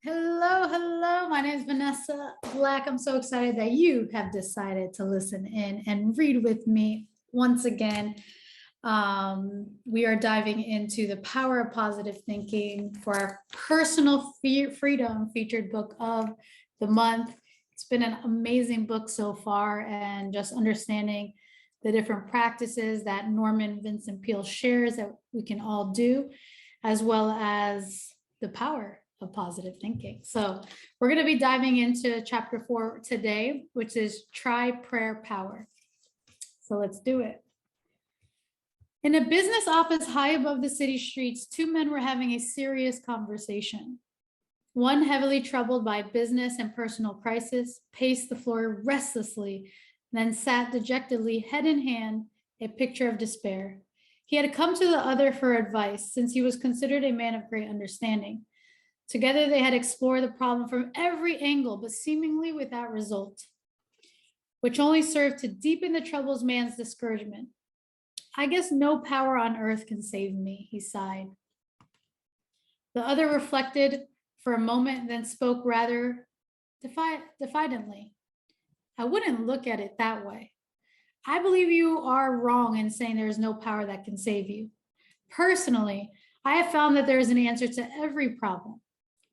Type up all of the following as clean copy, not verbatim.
Hello, hello. My name is Vanessa Black. I'm so excited that you have decided to listen in and read with me once again. We are diving into the power of positive thinking for our personal freedom featured book of the month. It's been an amazing book so far, and just understanding the different practices that Norman Vincent Peale shares that we can all do, as well as the power of positive thinking. So we're going to be diving into chapter 4 today, which is try prayer power. So let's do it. In a business office high above the city streets, two men were having a serious conversation. One, heavily troubled by business and personal crisis, paced the floor restlessly, then sat dejectedly, head in hand, a picture of despair. He had come to the other for advice, since he was considered a man of great understanding. Together, they had explored the problem from every angle, but seemingly without result, which only served to deepen the troubled man's discouragement. I guess no power on earth can save me, he sighed. The other reflected for a moment, then spoke rather defiantly. I wouldn't look at it that way. I believe you are wrong in saying there is no power that can save you. Personally, I have found that there is an answer to every problem.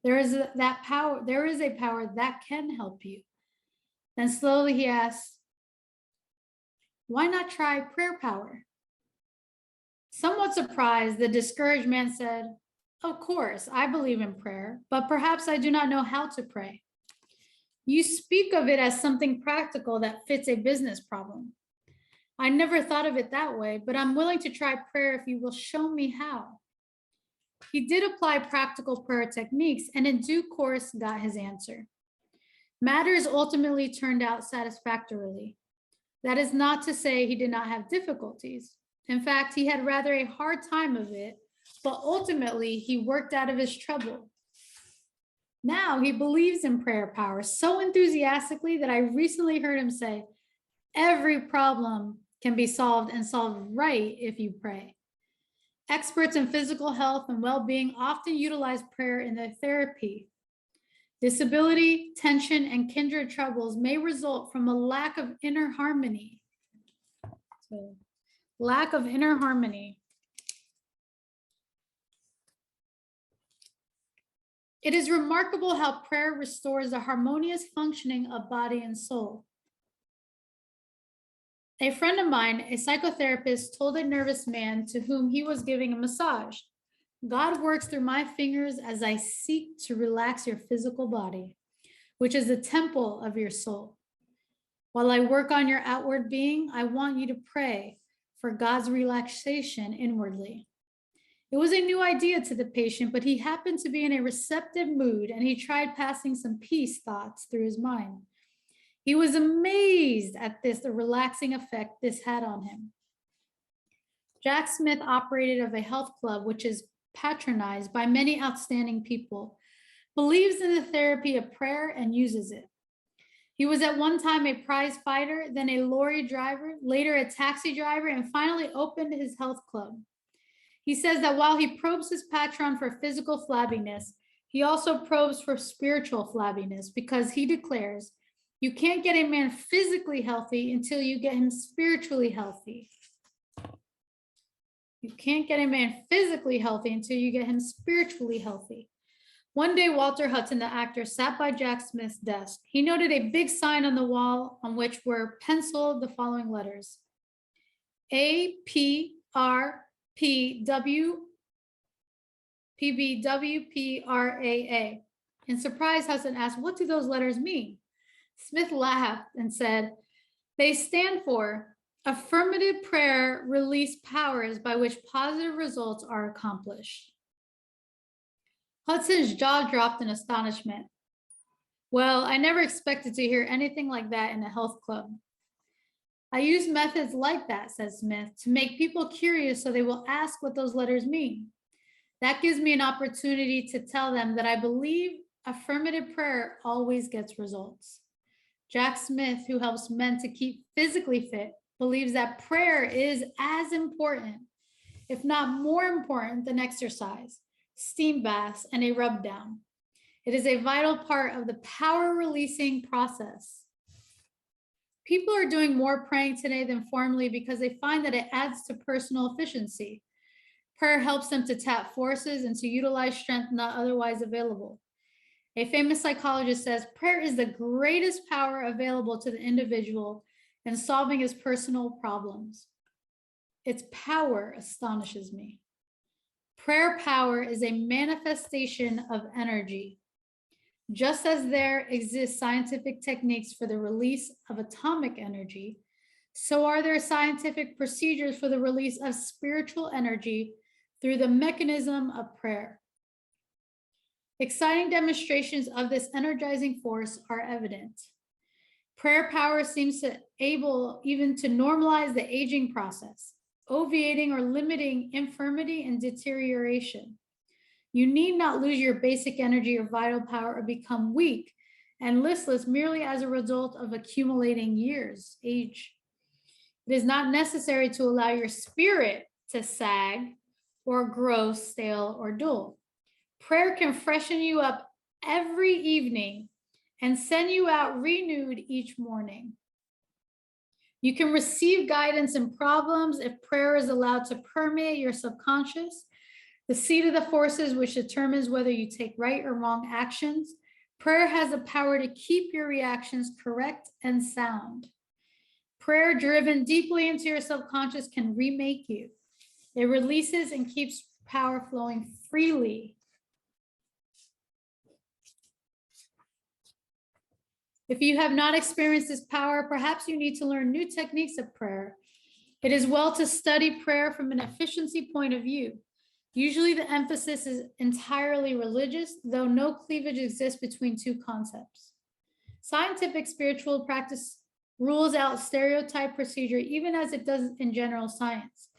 There is a power that can help you. Then slowly he asked, why not try prayer power? Somewhat surprised, the discouraged man said, of course, I believe in prayer, but perhaps I do not know how to pray. You speak of it as something practical that fits a business problem. I never thought of it that way, but I'm willing to try prayer if you will show me how. He did apply practical prayer techniques and in due course got his answer. Matters ultimately turned out satisfactorily. That is not to say he did not have difficulties. In fact, he had rather a hard time of it, but ultimately he worked out of his trouble. Now he believes in prayer power so enthusiastically that I recently heard him say, every problem can be solved and solved right if you pray. Experts in physical health and well-being often utilize prayer in their therapy. Disability, tension, and kindred troubles may result from a lack of inner harmony. So, lack of inner harmony. It is remarkable how prayer restores the harmonious functioning of body and soul. A friend of mine, a psychotherapist, told a nervous man to whom he was giving a massage, God works through my fingers as I seek to relax your physical body, which is the temple of your soul. While I work on your outward being, I want you to pray for God's relaxation inwardly. It was a new idea to the patient, but he happened to be in a receptive mood and he tried passing some peace thoughts through his mind. He was amazed at the relaxing effect this had on him. Jack Smith operated of a health club, which is patronized by many outstanding people, believes in the therapy of prayer and uses it. He was at one time a prize fighter, then a lorry driver, later a taxi driver, and finally opened his health club. He says that while he probes his patron for physical flabbiness, he also probes for spiritual flabbiness because he declares, you can't get a man physically healthy until you get him spiritually healthy. You can't get a man physically healthy until you get him spiritually healthy. One day, Walter Hudson, the actor, sat by Jack Smith's desk. He noted a big sign on the wall on which were penciled the following letters: APRPWPBWPRAA. In surprise, Hudson asked, what do those letters mean? Smith laughed and said, they stand for affirmative prayer release powers by which positive results are accomplished. Hudson's jaw dropped in astonishment. Well, I never expected to hear anything like that in a health club. I use methods like that, says Smith, to make people curious so they will ask what those letters mean. That gives me an opportunity to tell them that I believe affirmative prayer always gets results. Jack Smith, who helps men to keep physically fit, believes that prayer is as important, if not more important, than exercise, steam baths, and a rub down. It is a vital part of the power releasing process. People are doing more praying today than formerly because they find that it adds to personal efficiency. Prayer helps them to tap forces and to utilize strength not otherwise available. A famous psychologist says prayer is the greatest power available to the individual in solving his personal problems. Its power astonishes me. Prayer power is a manifestation of energy. Just as there exist scientific techniques for the release of atomic energy, so are there scientific procedures for the release of spiritual energy through the mechanism of prayer. Exciting demonstrations of this energizing force are evident. Prayer power seems to able even to normalize the aging process, obviating or limiting infirmity and deterioration. You need not lose your basic energy or vital power or become weak and listless merely as a result of accumulating years, age. It is not necessary to allow your spirit to sag or grow stale or dull. Prayer can freshen you up every evening and send you out renewed each morning. You can receive guidance in problems if prayer is allowed to permeate your subconscious, the seat of the forces which determines whether you take right or wrong actions. Prayer has the power to keep your reactions correct and sound. Prayer driven deeply into your subconscious can remake you. It releases and keeps power flowing freely. If you have not experienced this power, perhaps you need to learn new techniques of prayer. It is well to study prayer from an efficiency point of view. Usually the emphasis is entirely religious, though no cleavage exists between two concepts. Scientific spiritual practice rules out stereotype procedure, even as it does in general science.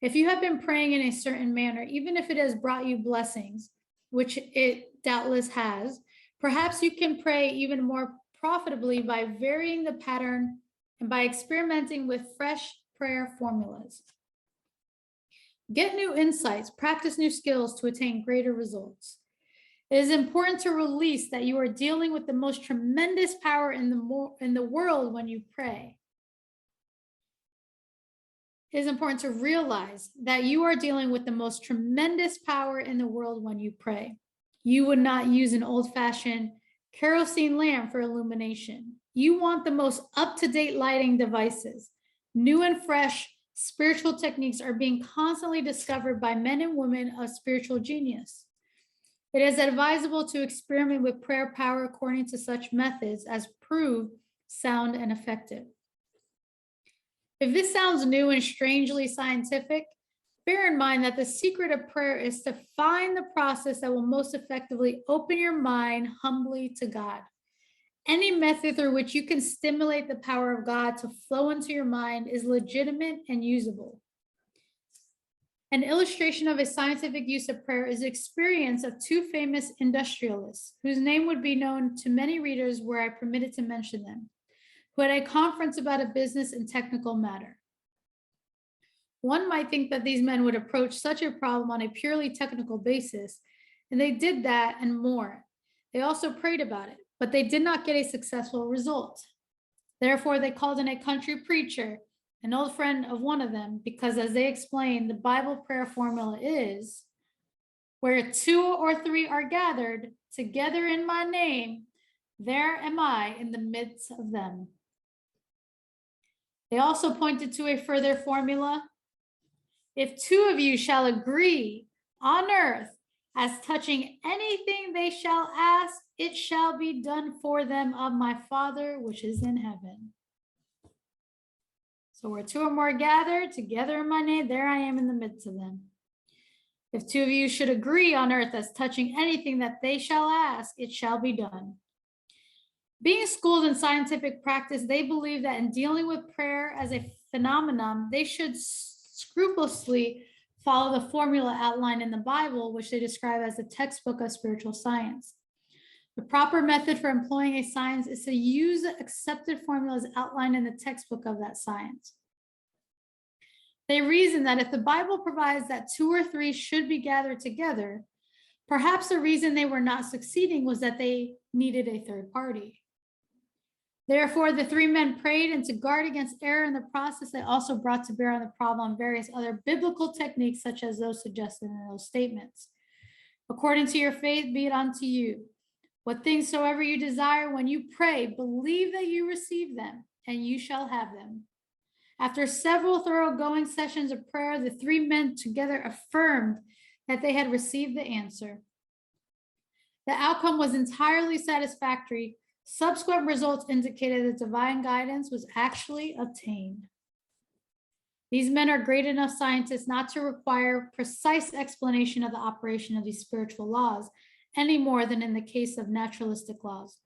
If you have been praying in a certain manner, even if it has brought you blessings, which it doubtless has, perhaps you can pray even more profitably by varying the pattern and by experimenting with fresh prayer formulas. Get new insights, practice new skills to attain greater results. It is important to release that you are dealing with the most tremendous power in the world when you pray. It is important to realize that you are dealing with the most tremendous power in the world when you pray. You would not use an old-fashioned kerosene lamp for illumination. You want the most up-to-date lighting devices. New and fresh spiritual techniques are being constantly discovered by men and women of spiritual genius. It is advisable to experiment with prayer power according to such methods as prove sound and effective. If this sounds new and strangely scientific, bear in mind that the secret of prayer is to find the process that will most effectively open your mind humbly to God. Any method through which you can stimulate the power of God to flow into your mind is legitimate and usable. An illustration of a scientific use of prayer is the experience of two famous industrialists, whose name would be known to many readers were I permitted to mention them, who had a conference about a business and technical matter. One might think that these men would approach such a problem on a purely technical basis, and they did that and more. They also prayed about it, but they did not get a successful result. Therefore, they called in a country preacher, an old friend of one of them, because as they explained, the Bible prayer formula is, where two or three are gathered together in my name, there am I in the midst of them. They also pointed to a further formula. If two of you shall agree on earth as touching anything they shall ask, it shall be done for them of my Father which is in heaven. So where two or more gathered together in my name, there I am in the midst of them. If two of you should agree on earth as touching anything that they shall ask, it shall be done. Being schooled in scientific practice, they believe that in dealing with prayer as a phenomenon, they should scrupulously follow the formula outlined in the Bible, which they describe as the textbook of spiritual science. The proper method for employing a science is to use the accepted formulas outlined in the textbook of that science. They reason that if the Bible provides that two or three should be gathered together, Perhaps the reason they were not succeeding was that they needed a third party. Therefore, the three men prayed, and to guard against error in the process, they also brought to bear on the problem various other biblical techniques, such as those suggested in those statements. According to your faith, be it unto you. What things soever you desire, when you pray, believe that you receive them, and you shall have them. After several thoroughgoing sessions of prayer, the three men together affirmed that they had received the answer. The outcome was entirely satisfactory. Subsequent results indicated that divine guidance was actually obtained. These men are great enough scientists not to require precise explanation of the operation of these spiritual laws any more than in the case of naturalistic laws,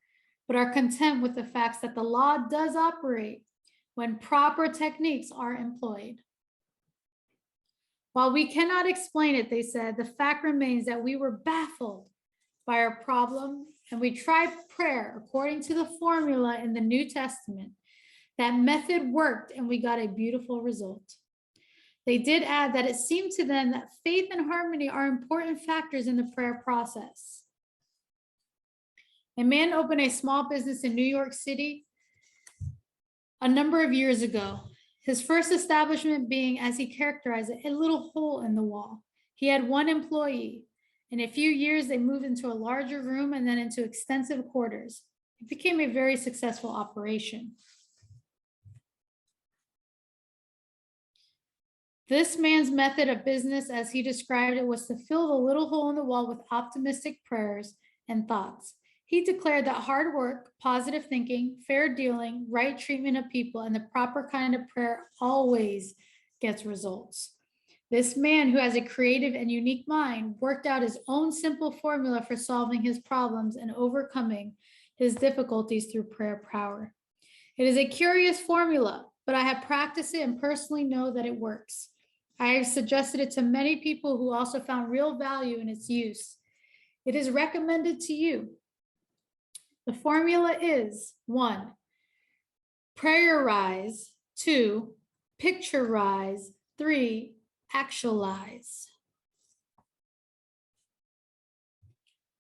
but are content with the facts that the law does operate when proper techniques are employed. While we cannot explain it, they said, the fact remains that we were baffled by our problem, and we tried prayer according to the formula in the New Testament. That method worked, and we got a beautiful result. They did add that it seemed to them that faith and harmony are important factors in the prayer process. A man opened a small business in New York City a number of years ago. His first establishment being, as he characterized it, a little hole in the wall. He had one employee. In a few years, they moved into a larger room and then into extensive quarters. It became a very successful operation. This man's method of business, as he described it, was to fill the little hole in the wall with optimistic prayers and thoughts. He declared that hard work, positive thinking, fair dealing, right treatment of people, and the proper kind of prayer always gets results. This man, who has a creative and unique mind, worked out his own simple formula for solving his problems and overcoming his difficulties through prayer power. It is a curious formula, but I have practiced it and personally know that it works. I have suggested it to many people who also found real value in its use. It is recommended to you. The formula is 1, prayerize, 2, picturize, 3, actualize.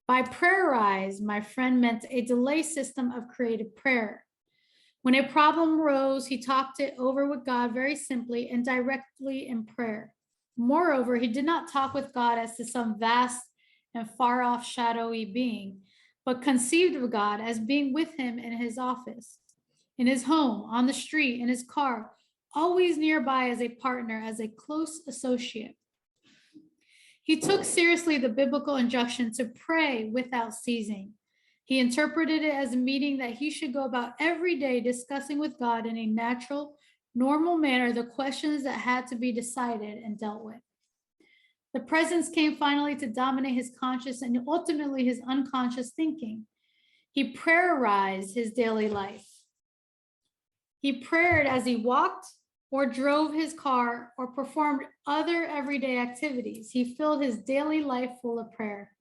By prayerize, my friend meant a delay system of creative prayer. When a problem arose, he talked it over with God very simply and directly in prayer. Moreover, he did not talk with God as to some vast and far-off shadowy being, but conceived of God as being with him in his office, in his home, on the street, in his car, always nearby as a partner, as a close associate. He took seriously the biblical injunction to pray without ceasing. He interpreted it as a meeting that he should go about every day discussing with God in a natural, normal manner the questions that had to be decided and dealt with. The presence came finally to dominate his conscious and ultimately his unconscious thinking. He prayerized his daily life. He prayed as he walked or drove his car or performed other everyday activities. He filled his daily life full of prayer.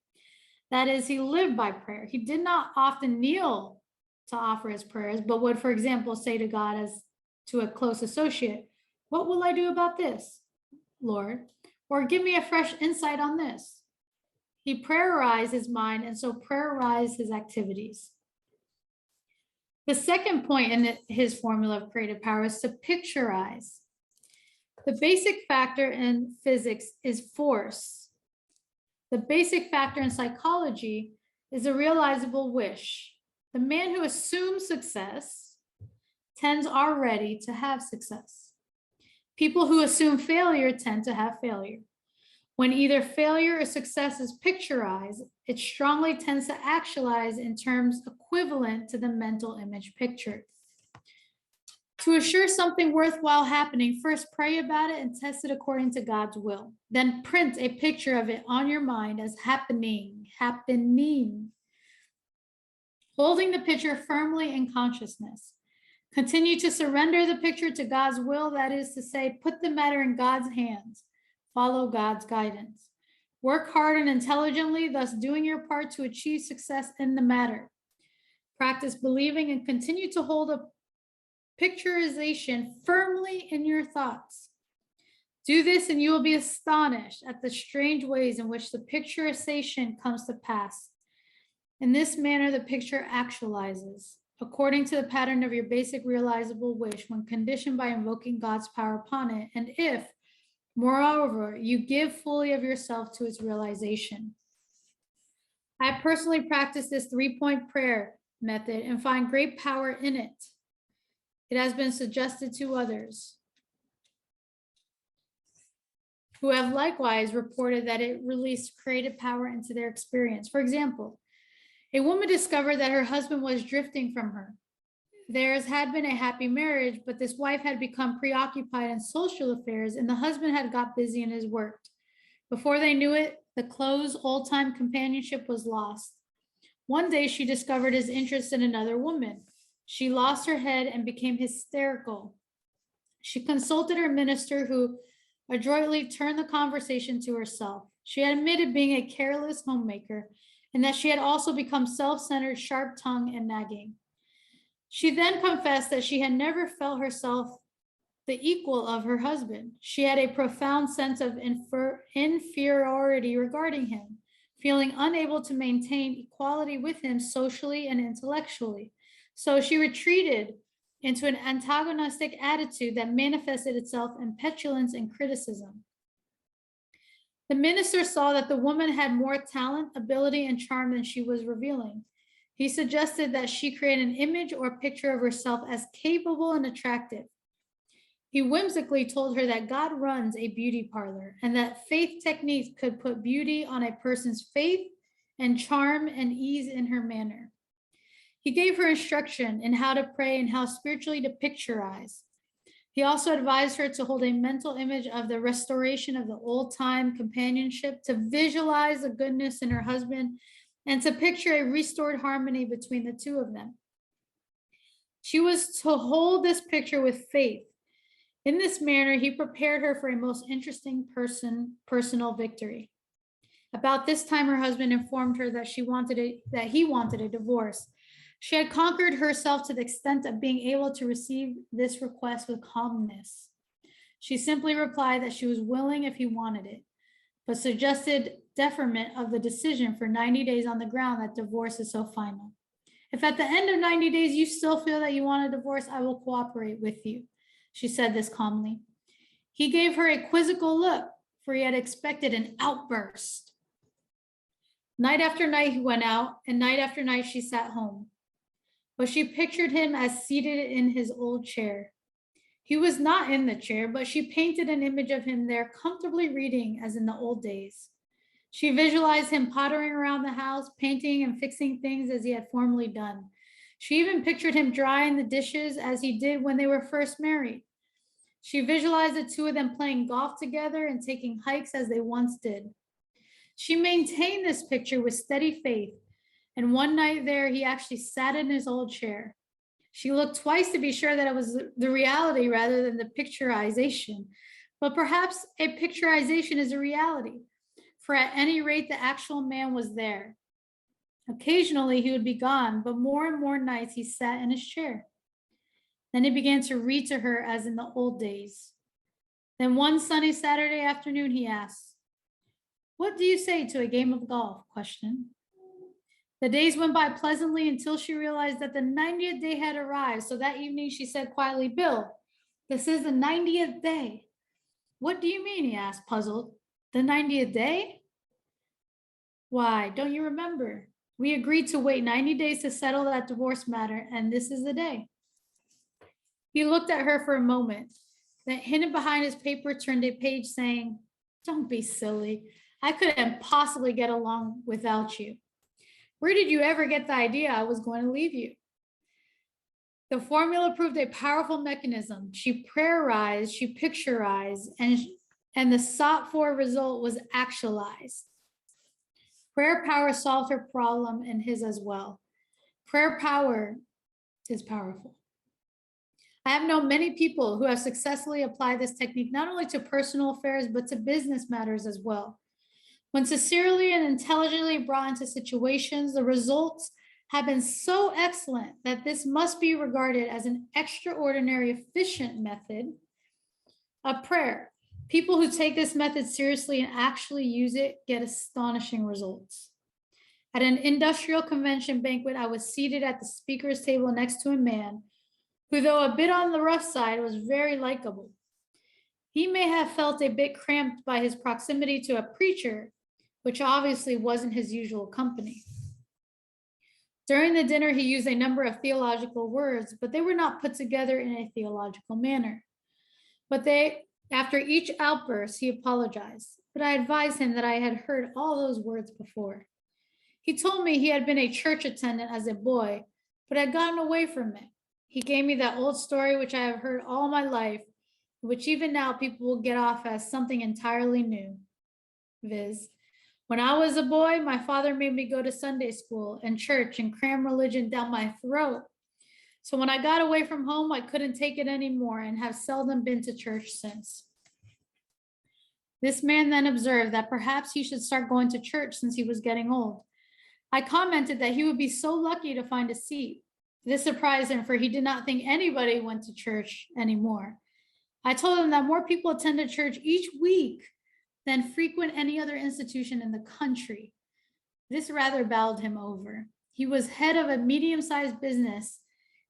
That is, he lived by prayer. He did not often kneel to offer his prayers, but would, for example, say to God as to a close associate, "What will I do about this, Lord?" Or give me a fresh insight on this. He prayerized his mind and so prayerized his activities. The second point in his formula of creative power is to picturize. The basic factor in physics is force. The basic factor in psychology is a realizable wish. The man who assumes success tends already to have success. People who assume failure tend to have failure. When either failure or success is picturized, it strongly tends to actualize in terms equivalent to the mental image pictured. To assure something worthwhile happening, first pray about it and test it according to God's will. Then print a picture of it on your mind as happening. Holding the picture firmly in consciousness. Continue to surrender the picture to God's will, that is to say, put the matter in God's hands. Follow God's guidance. Work hard and intelligently, thus doing your part to achieve success in the matter. Practice believing and continue to hold a picturization firmly in your thoughts. Do this and you will be astonished at the strange ways in which the picturization comes to pass. In this manner, the picture actualizes, according to the pattern of your basic realizable wish when conditioned by invoking God's power upon it, and if, moreover, you give fully of yourself to its realization. I personally practice this 3-point prayer method and find great power in it. It has been suggested to others who have likewise reported that it released creative power into their experience. For example, a woman discovered that her husband was drifting from her. Theirs had been a happy marriage, but this wife had become preoccupied in social affairs and the husband had got busy in his work. Before they knew it, the close old-time companionship was lost. One day she discovered his interest in another woman. She lost her head and became hysterical. She consulted her minister, who adroitly turned the conversation to herself. She had admitted being a careless homemaker and that she had also become self-centered, sharp-tongued, and nagging. She then confessed that she had never felt herself the equal of her husband. She had a profound sense of inferiority regarding him, feeling unable to maintain equality with him socially and intellectually. So she retreated into an antagonistic attitude that manifested itself in petulance and criticism. The minister saw that the woman had more talent, ability, and charm than she was revealing. He suggested that she create an image or picture of herself as capable and attractive. He whimsically told her that God runs a beauty parlor and that faith techniques could put beauty on a person's faith and charm and ease in her manner. He gave her instruction in how to pray and how spiritually to picturize. He also advised her to hold a mental image of the restoration of the old-time companionship, to visualize the goodness in her husband, and to picture a restored harmony between the two of them. She was to hold this picture with faith. In this manner, he prepared her for a most interesting personal victory. About this time, her husband informed her that he wanted a divorce. She had conquered herself to the extent of being able to receive this request with calmness. She simply replied that she was willing if he wanted it, but suggested deferment of the decision for 90 days on the ground that divorce is so final. If at the end of 90 days you still feel that you want a divorce, I will cooperate with you. She said this calmly. He gave her a quizzical look, for he had expected an outburst. Night after night he went out, and night after night she sat home. But she pictured him as seated in his old chair. He was not in the chair, but she painted an image of him there, comfortably reading as in the old days. She visualized him pottering around the house, painting and fixing things as he had formerly done. She even pictured him drying the dishes as he did when they were first married. She visualized the two of them playing golf together and taking hikes as they once did. She maintained this picture with steady faith, and one night there, he actually sat in his old chair. She looked twice to be sure that it was the reality rather than the picturization. But perhaps a picturization is a reality, for at any rate, the actual man was there. Occasionally, he would be gone, but more and more nights he sat in his chair. Then he began to read to her as in the old days. Then one sunny Saturday afternoon, he asked, "What do you say to a game of golf?" The days went by pleasantly until she realized that the 90th day had arrived. So that evening she said quietly, "Bill, this is the 90th day." "What do you mean?" he asked, puzzled. "The 90th day?" "Why, don't you remember? We agreed to wait 90 days to settle that divorce matter, and this is the day." He looked at her for a moment, then hidden behind his paper turned a page saying, "Don't be silly. I couldn't possibly get along without you. Where did you ever get the idea I was going to leave you?" The formula proved a powerful mechanism. She prayerized, she picturized, and the sought for result was actualized. Prayer power solved her problem and his as well. Prayer power is powerful. I have known many people who have successfully applied this technique not only to personal affairs, but to business matters as well. When sincerely and intelligently brought into situations, the results have been so excellent that this must be regarded as an extraordinary efficient method of prayer. People who take this method seriously and actually use it get astonishing results. At an industrial convention banquet, I was seated at the speaker's table next to a man who, though a bit on the rough side, was very likable. He may have felt a bit cramped by his proximity to a preacher, which obviously wasn't his usual company. During the dinner, he used a number of theological words, but they were not put together in a theological manner. After each outburst, he apologized, but I advised him that I had heard all those words before. He told me he had been a church attendant as a boy, but had gotten away from it. He gave me that old story which I have heard all my life, which even now people will get off as something entirely new. Viz. When I was a boy, my father made me go to Sunday school and church and cram religion down my throat. So when I got away from home, I couldn't take it anymore and have seldom been to church since. This man then observed that perhaps he should start going to church since he was getting old. I commented that he would be so lucky to find a seat. This surprised him, for he did not think anybody went to church anymore. I told him that more people attended church each week than frequent any other institution in the country. This rather bowled him over. He was head of a medium-sized business,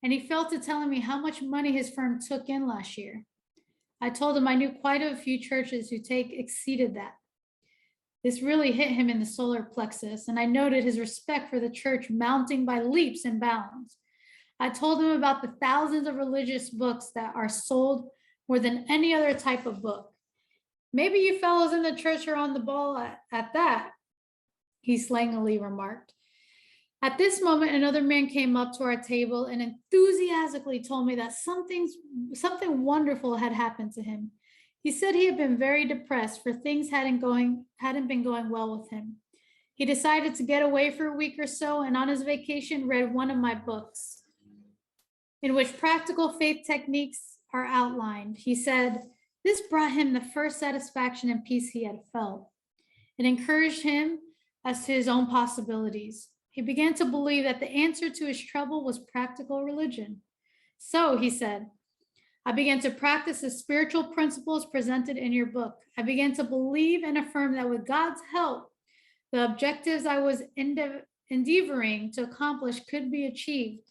and he fell to telling me how much money his firm took in last year. I told him I knew quite a few churches who exceeded that. This really hit him in the solar plexus, and I noted his respect for the church mounting by leaps and bounds. I told him about the thousands of religious books that are sold more than any other type of book. Maybe you fellows in the church are on the ball at that, he slangily remarked. At this moment, another man came up to our table and enthusiastically told me that something wonderful had happened to him. He said he had been very depressed, for things hadn't been going well with him. He decided to get away for a week or so, and on his vacation read one of my books, in which practical faith techniques are outlined. He said this brought him the first satisfaction and peace he had felt. It encouraged him as to his own possibilities. He began to believe that the answer to his trouble was practical religion. So, he said, I began to practice the spiritual principles presented in your book. I began to believe and affirm that with God's help, the objectives I was endeavoring to accomplish could be achieved.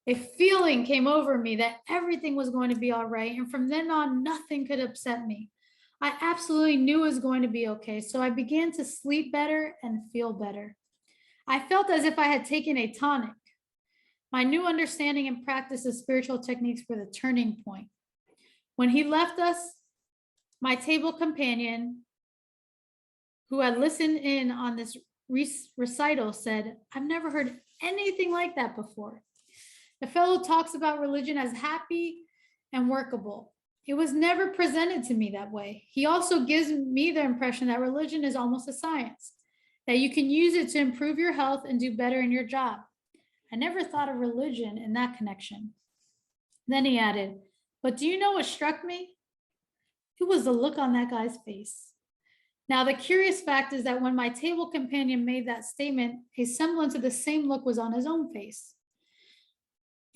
A feeling came over me that everything was going to be all right, and from then on, nothing could upset me. I absolutely knew it was going to be okay, so I began to sleep better and feel better. I felt as if I had taken a tonic. My new understanding and practice of spiritual techniques were the turning point. When he left us, my table companion, who had listened in on this recital, said, I've never heard anything like that before. The fellow talks about religion as happy and workable. It was never presented to me that way. He also gives me the impression that religion is almost a science, that you can use it to improve your health and do better in your job. I never thought of religion in that connection. Then he added, but do you know what struck me? It was the look on that guy's face. Now, the curious fact is that when my table companion made that statement, a semblance of the same look was on his own face.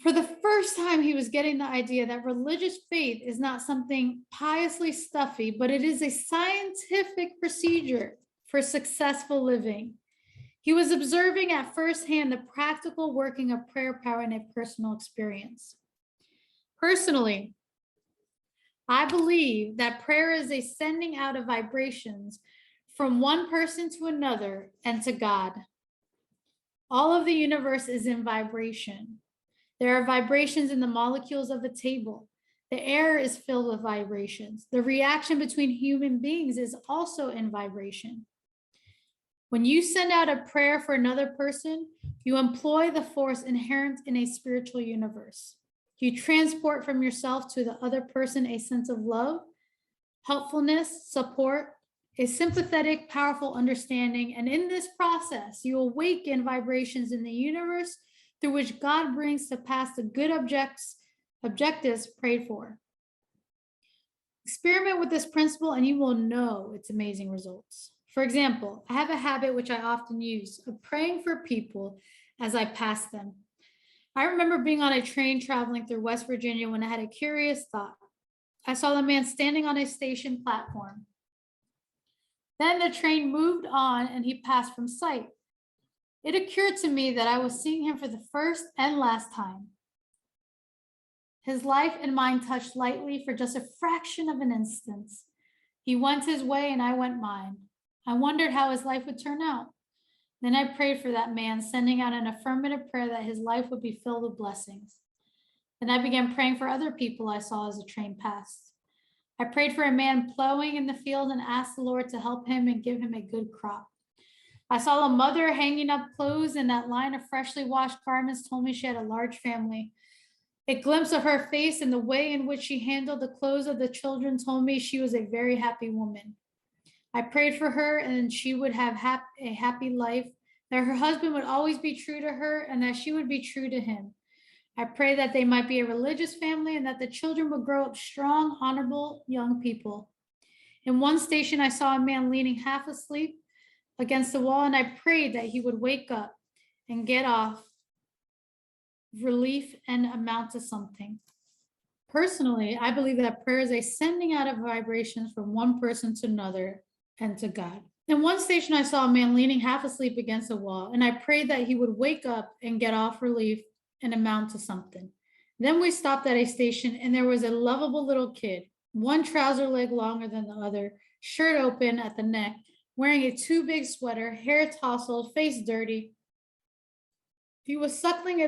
For the first time, he was getting the idea that religious faith is not something piously stuffy, but it is a scientific procedure for successful living. He was observing at firsthand the practical working of prayer power in a personal experience. Personally, I believe that prayer is a sending out of vibrations from one person to another and to God. All of the universe is in vibration. There are vibrations in the molecules of the table. The air is filled with vibrations. The reaction between human beings is also in vibration. When you send out a prayer for another person, you employ the force inherent in a spiritual universe. You transport from yourself to the other person a sense of love, helpfulness, support, a sympathetic, powerful understanding. And in this process, you awaken vibrations in the universe through which God brings to pass the good objectives prayed for. Experiment with this principle and you will know its amazing results. For example, I have a habit which I often use of praying for people as I pass them. I remember being on a train traveling through West Virginia when I had a curious thought. I saw the man standing on a station platform. Then the train moved on and he passed from sight. It occurred to me that I was seeing him for the first and last time. His life and mine touched lightly for just a fraction of an instant. He went his way and I went mine. I wondered how his life would turn out. Then I prayed for that man, sending out an affirmative prayer that his life would be filled with blessings. Then I began praying for other people I saw as the train passed. I prayed for a man plowing in the field and asked the Lord to help him and give him a good crop. I saw a mother hanging up clothes, and that line of freshly washed garments told me she had a large family. A glimpse of her face and the way in which she handled the clothes of the children told me she was a very happy woman. I prayed for her and she would have a happy life, that her husband would always be true to her and that she would be true to him. I pray that they might be a religious family and that the children would grow up strong, honorable young people. In one station, I saw a man leaning half asleep against the wall, and I prayed that he would wake up and get off, relief, and amount to something. Personally, I believe that prayer is a sending out of vibrations from one person to another and to God. In one station, I saw a man leaning half asleep against a wall, and I prayed that he would wake up and get off, relief, and amount to something. Then we stopped at a station, and there was a lovable little kid, one trouser leg longer than the other, shirt open at the neck, wearing a too big sweater, hair tousled, face dirty. He was sucking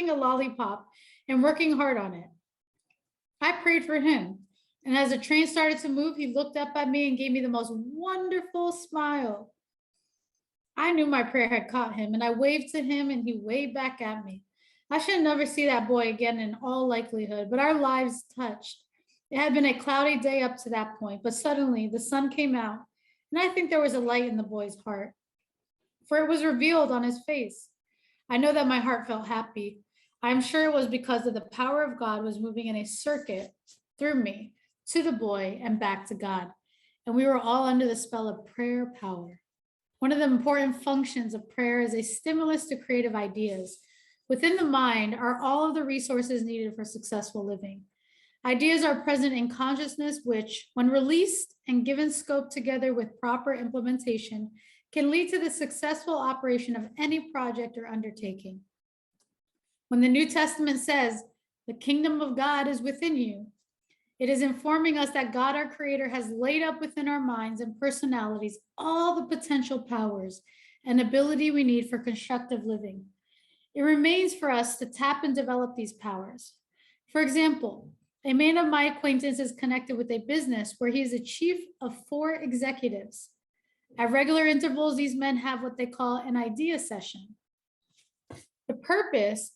a lollipop and working hard on it. I prayed for him, and as the train started to move, he looked up at me and gave me the most wonderful smile. I knew my prayer had caught him, and I waved to him, and he waved back at me. I should never see that boy again in all likelihood, but our lives touched. It had been a cloudy day up to that point, but suddenly the sun came out, and I think there was a light in the boy's heart, for it was revealed on his face. I know that my heart felt happy. I'm sure it was because of the power of God was moving in a circuit through me to the boy and back to God, and we were all under the spell of prayer power. One of the important functions of prayer is a stimulus to creative ideas. Within the mind are all of the resources needed for successful living. Ideas are present in consciousness, which, when released and given scope together with proper implementation, can lead to the successful operation of any project or undertaking. When the New Testament says, "The kingdom of God is within you," it is informing us that God, our Creator, has laid up within our minds and personalities all the potential powers and ability we need for constructive living. It remains for us to tap and develop these powers. For example, a man of my acquaintance is connected with a business where he is a chief of 4 executives. At regular intervals, these men have what they call an idea session. The purpose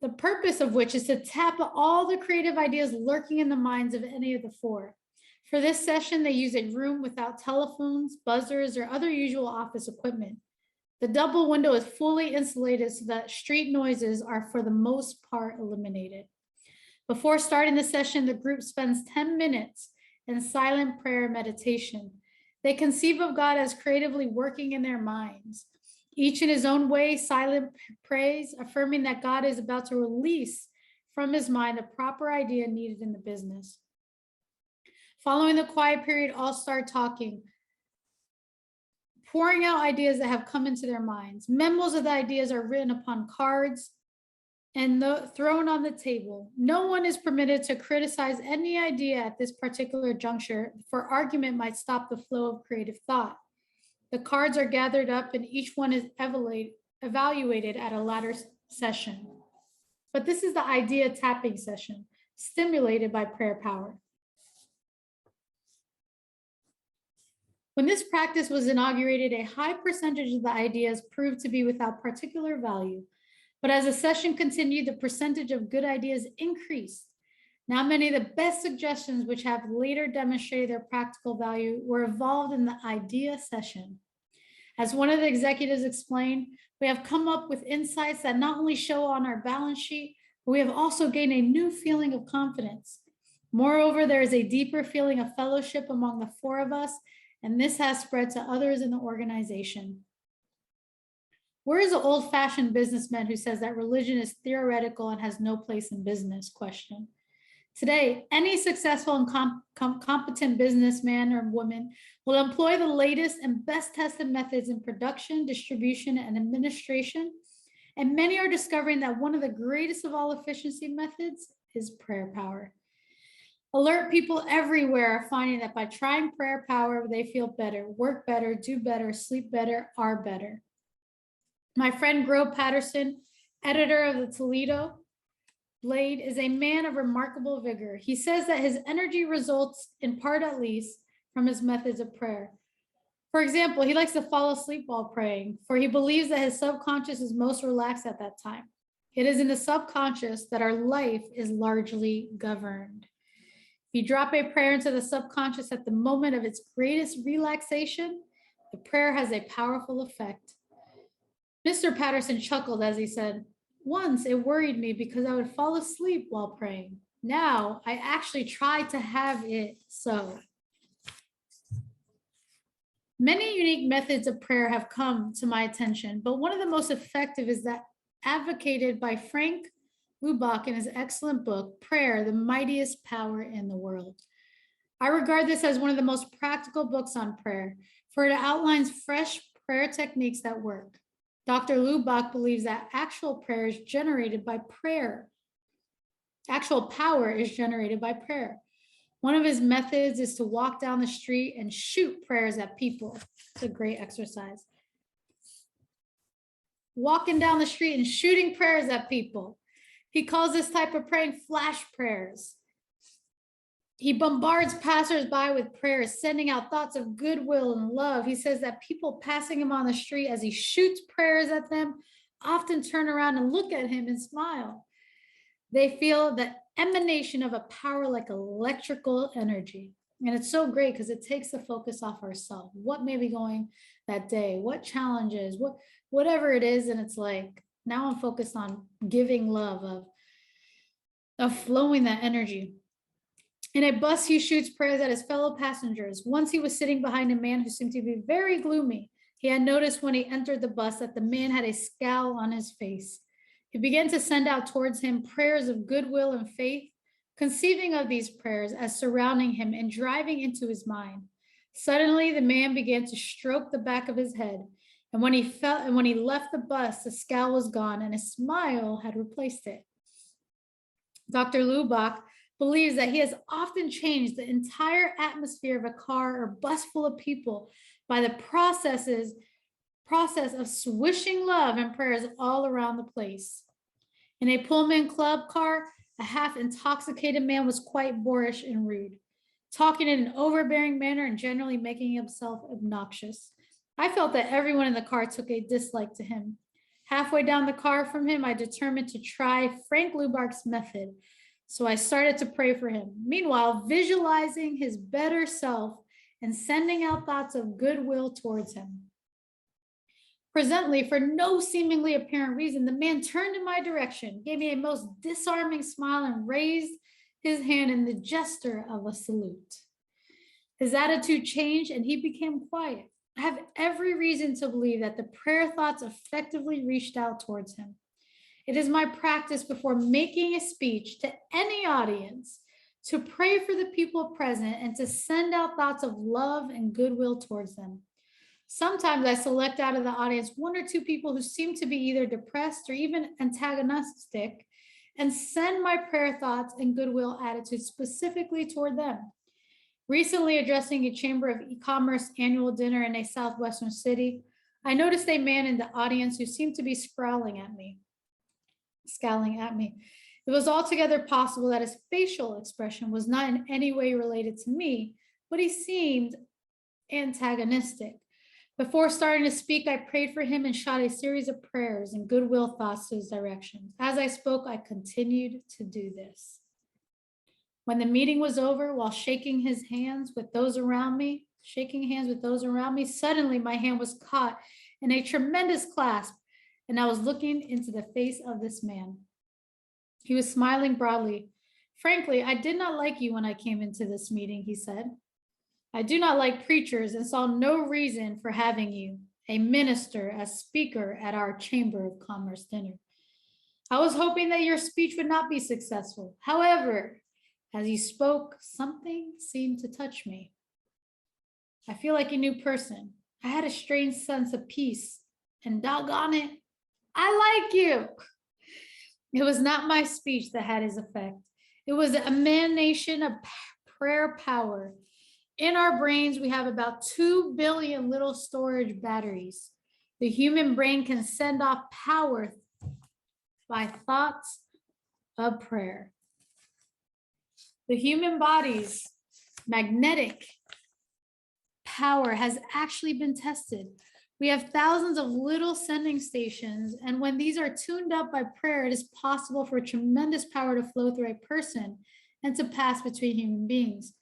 of which is to tap all the creative ideas lurking in the minds of any of the 4. For this session, they use a room without telephones, buzzers, or other usual office equipment. The double window is fully insulated so that street noises are for the most part eliminated. Before starting the session, the group spends 10 minutes in silent prayer meditation. They conceive of God as creatively working in their minds. Each in his own way, silent prays, affirming that God is about to release from his mind the proper idea needed in the business. Following the quiet period, all start talking, pouring out ideas that have come into their minds. Memos of the ideas are written upon cards and thrown on the table. No one is permitted to criticize any idea at this particular juncture, for argument might stop the flow of creative thought. The cards are gathered up and each one is evaluated at a later session. But this is the idea tapping session, stimulated by prayer power. When this practice was inaugurated, a high percentage of the ideas proved to be without particular value. But as the session continued, the percentage of good ideas increased. Now, many of the best suggestions, which have later demonstrated their practical value, were evolved in the idea session. As one of the executives explained, we have come up with insights that not only show on our balance sheet, but we have also gained a new feeling of confidence. Moreover, there is a deeper feeling of fellowship among the 4 of us, and this has spread to others in the organization. Where is the old-fashioned businessman who says that religion is theoretical and has no place in business? Question. Today, any successful and competent businessman or woman will employ the latest and best tested methods in production, distribution, and administration. And many are discovering that one of the greatest of all efficiency methods is prayer power. Alert people everywhere are finding that by trying prayer power, they feel better, work better, do better, sleep better, are better. My friend Grove Patterson, editor of the Toledo Blade, is a man of remarkable vigor. He says that his energy results, in part at least, from his methods of prayer. For example, he likes to fall asleep while praying, for he believes that his subconscious is most relaxed at that time. It is in the subconscious that our life is largely governed. If you drop a prayer into the subconscious at the moment of its greatest relaxation, the prayer has a powerful effect. Mr. Patterson chuckled as he said, "Once it worried me because I would fall asleep while praying. Now I actually try to have it so." Many unique methods of prayer have come to my attention, but one of the most effective is that advocated by Frank Lubach in his excellent book, Prayer, the Mightiest Power in the World. I regard this as one of the most practical books on prayer, for it outlines fresh prayer techniques that work. Dr. Lubach believes that actual prayer is generated by prayer. Actual power is generated by prayer. One of his methods is to walk down the street and shoot prayers at people. It's a great exercise. Walking down the street and shooting prayers at people. He calls this type of praying flash prayers. He bombards passersby with prayers, sending out thoughts of goodwill and love. He says that people passing him on the street as he shoots prayers at them often turn around and look at him and smile. They feel the emanation of a power like electrical energy. And it's so great because it takes the focus off ourselves. What may be going that day? What challenges? Whatever it is. And it's like, now I'm focused on giving love, of flowing that energy. In a bus, he shoots prayers at his fellow passengers. Once he was sitting behind a man who seemed to be very gloomy. He had noticed when he entered the bus that the man had a scowl on his face. He began to send out towards him prayers of goodwill and faith, conceiving of these prayers as surrounding him and driving into his mind. Suddenly, the man began to stroke the back of his head. And when he left the bus, the scowl was gone and a smile had replaced it. Dr. Lubach believes that he has often changed the entire atmosphere of a car or bus full of people by the process of swishing love and prayers all around the place. In a Pullman club car, a half intoxicated man was quite boorish and rude, talking in an overbearing manner and generally making himself obnoxious. I felt that everyone in the car took a dislike to him. Halfway down the car from him, I determined to try Frank Lubach's method. So I started to pray for him. Meanwhile, visualizing his better self and sending out thoughts of goodwill towards him. Presently, for no seemingly apparent reason, the man turned in my direction, gave me a most disarming smile, and raised his hand in the gesture of a salute. His attitude changed and he became quiet. I have every reason to believe that the prayer thoughts effectively reached out towards him. It is my practice before making a speech to any audience to pray for the people present and to send out thoughts of love and goodwill towards them. Sometimes I select out of the audience one or two people who seem to be either depressed or even antagonistic and send my prayer thoughts and goodwill attitudes specifically toward them. Recently addressing a Chamber of E-commerce annual dinner in a southwestern city, I noticed a man in the audience who seemed to be scowling at me. It was altogether possible that his facial expression was not in any way related to me, but he seemed antagonistic. Before starting to speak, I prayed for him and shot a series of prayers and goodwill thoughts to his direction. As I spoke, I continued to do this. When the meeting was over, while shaking hands with those around me, suddenly my hand was caught in a tremendous clasp, and I was looking into the face of this man. He was smiling broadly. "Frankly, I did not like you when I came into this meeting," he said. "I do not like preachers and saw no reason for having you, a minister, as speaker at our Chamber of Commerce dinner. I was hoping that your speech would not be successful. However, As he spoke, something seemed to touch me. I feel like a new person. I had a strange sense of peace, and doggone it, I like you. It was not my speech that had his effect. It was the emanation of prayer power. In our brains, we have about 2 billion little storage batteries. The human brain can send off power by thoughts of prayer. The human body's magnetic power has actually been tested. We have thousands of little sending stations, and when these are tuned up by prayer, it is possible for tremendous power to flow through a person and to pass between human beings.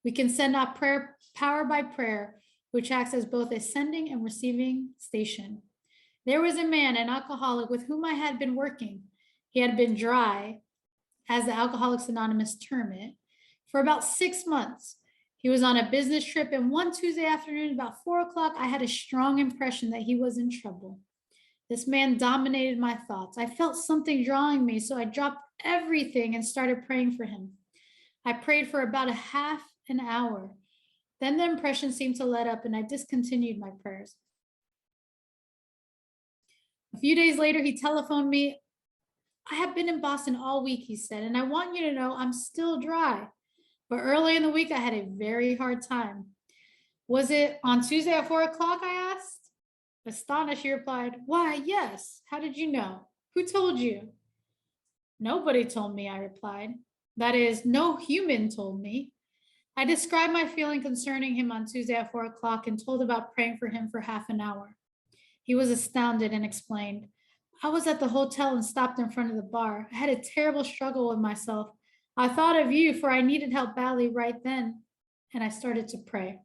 We can send off prayer power by prayer, which acts as both a sending and receiving station. There was a man, an alcoholic, with whom I had been working. He had been dry, as the Alcoholics Anonymous term it, for about 6 months. He was on a business trip, and one Tuesday afternoon, about 4 o'clock, I had a strong impression that he was in trouble. This man dominated my thoughts. I felt something drawing me, so I dropped everything and started praying for him. I prayed for about a half an hour. Then the impression seemed to let up, and I discontinued my prayers. A few days later, he telephoned me. I have been in Boston all week, he said, and I want you to know I'm still dry. But early in the week, I had a very hard time. Was it on Tuesday at 4 o'clock, I asked? Astonished, he replied, why, yes. How did you know? Who told you? Nobody told me, I replied. That is, no human told me. I described my feeling concerning him on Tuesday at 4 o'clock and told about praying for him for half an hour. He was astounded and explained, I was at the hotel and stopped in front of the bar. I had a terrible struggle with myself. I thought of you, for I needed help badly right then, and I started to pray.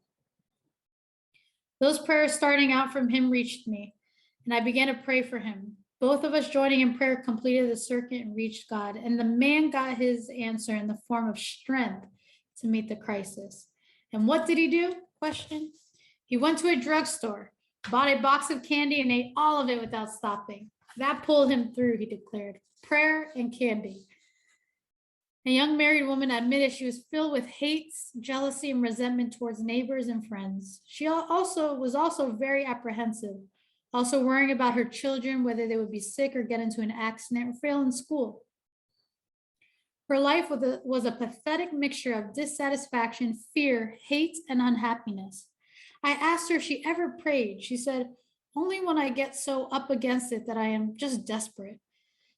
Those prayers starting out from him reached me, and I began to pray for him. Both of us joining in prayer completed the circuit and reached God, and the man got his answer in the form of strength to meet the crisis. And what did he do? Question. He went to a drugstore, bought a box of candy, and ate all of it without stopping. That pulled him through, he declared. Prayer and candy. A young married woman admitted she was filled with hate, jealousy, and resentment towards neighbors and friends. She was also very apprehensive, also worrying about her children, whether they would be sick or get into an accident or fail in school. Her life was a pathetic mixture of dissatisfaction, fear, hate, and unhappiness. I asked her if she ever prayed. She said, only when I get so up against it that I am just desperate.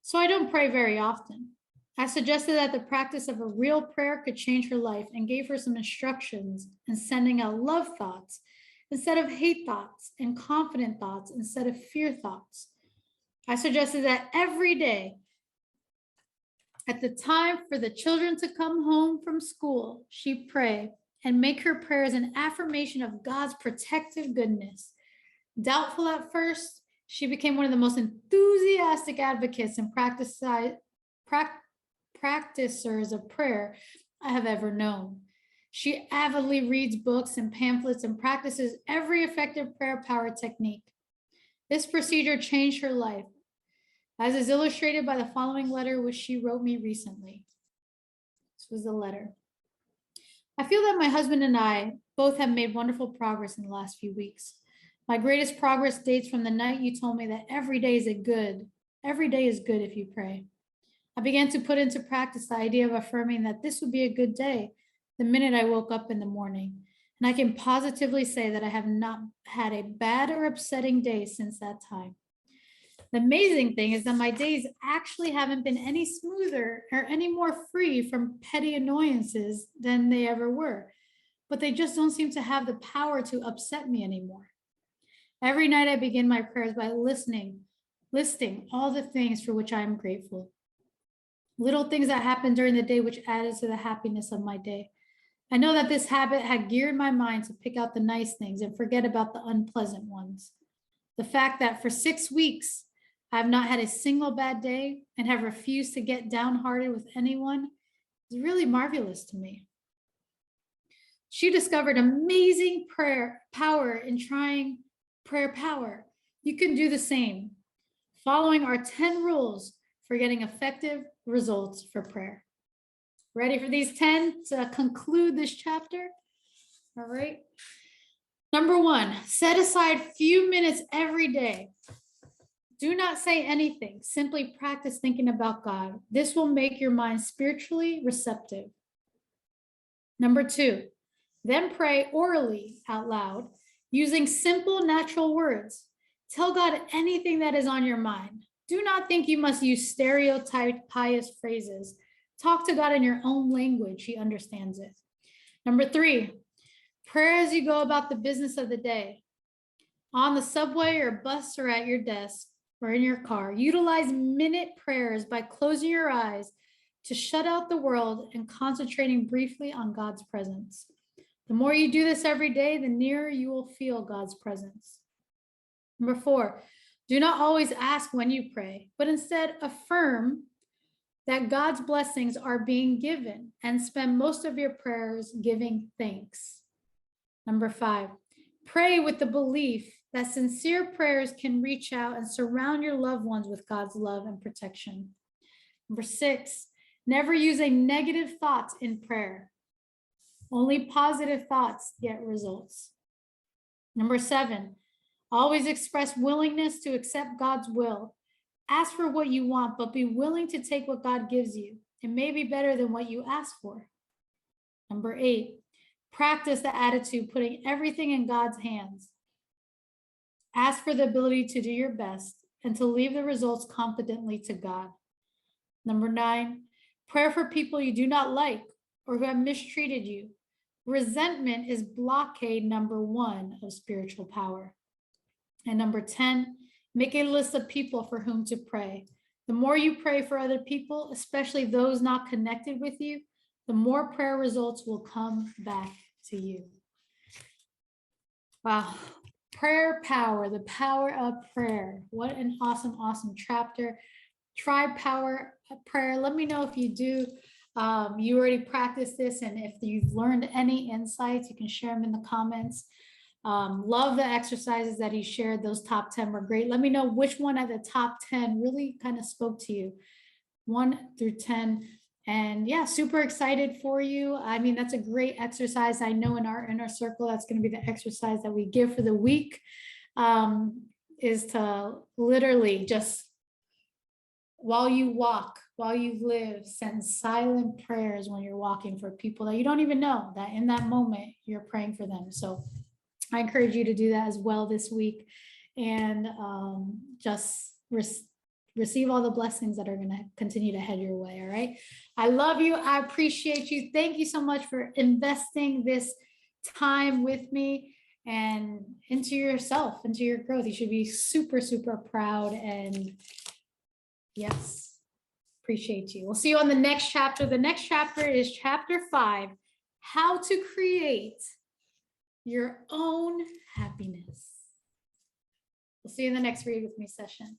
So I don't pray very often. I suggested that the practice of a real prayer could change her life and gave her some instructions in sending out love thoughts instead of hate thoughts and confident thoughts instead of fear thoughts. I suggested that every day, at the time for the children to come home from school, she pray and make her prayers an affirmation of God's protective goodness. Doubtful at first, she became one of the most enthusiastic advocates and practicers of prayer I have ever known. She avidly reads books and pamphlets and practices every effective prayer power technique. This procedure changed her life, as is illustrated by the following letter which she wrote me recently. This was the letter. I feel that my husband and I both have made wonderful progress in the last few weeks. My greatest progress dates from the night you told me that every day is good if you pray. I began to put into practice the idea of affirming that this would be a good day the minute I woke up in the morning. And I can positively say that I have not had a bad or upsetting day since that time. The amazing thing is that my days actually haven't been any smoother or any more free from petty annoyances than they ever were, but they just don't seem to have the power to upset me anymore. Every night I begin my prayers by listing all the things for which I am grateful. Little things that happened during the day which added to the happiness of my day. I know that this habit had geared my mind to pick out the nice things and forget about the unpleasant ones. The fact that for 6 weeks, I have not had a single bad day and have refused to get downhearted with anyone is really marvelous to me. She discovered amazing prayer power in trying prayer power. You can do the same, following our 10 rules for getting effective results for prayer. Ready for these 10 to conclude this chapter? All right. Number 1, set aside few minutes every day. Do not say anything. Simply practice thinking about God. This will make your mind spiritually receptive. Number 2, then pray orally out loud using simple, natural words. Tell God anything that is on your mind. Do not think you must use stereotyped pious phrases. Talk to God in your own language. He understands it. Number 3, pray as you go about the business of the day. On the subway or bus or at your desk or in your car, utilize minute prayers by closing your eyes to shut out the world and concentrating briefly on God's presence. The more you do this every day, the nearer you will feel God's presence. Number 4, do not always ask when you pray, but instead affirm that God's blessings are being given and spend most of your prayers giving thanks. Number 5, pray with the belief that sincere prayers can reach out and surround your loved ones with God's love and protection. Number 6, never use a negative thought in prayer. Only positive thoughts get results. Number 7, always express willingness to accept God's will. Ask for what you want, but be willing to take what God gives you. It may be better than what you ask for. Number 8, practice the attitude, putting everything in God's hands. Ask for the ability to do your best and to leave the results confidently to God. Number 9, pray for people you do not like or who have mistreated you. Resentment is blockade number 1 of spiritual power. And number 10, make a list of people for whom to pray. The more you pray for other people, especially those not connected with you, the more prayer results will come back to you. Wow. Prayer power, the power of prayer. What an awesome, awesome chapter. Try power prayer. Let me know if you do. You already practiced this, and if you've learned any insights, you can share them in the comments. Love the exercises that he shared. Those top 10 were great. Let me know which one of the top 10 really kind of spoke to you, 1 through 10. And yeah, super excited for you. I mean, that's a great exercise. I know in our inner circle, that's going to be the exercise that we give for the week, is to literally just, while you walk, while you live, send silent prayers when you're walking for people that you don't even know, that in that moment you're praying for them. So I encourage you to do that as well this week, and just receive all the blessings that are going to continue to head your way. All right. I love you. I appreciate you. Thank you so much for investing this time with me and into yourself, into your growth. You should be super, super proud. And yes, appreciate you. We'll see you on the next chapter. The next chapter is chapter 5, how to create your own happiness. We'll see you in the next Read With Me session.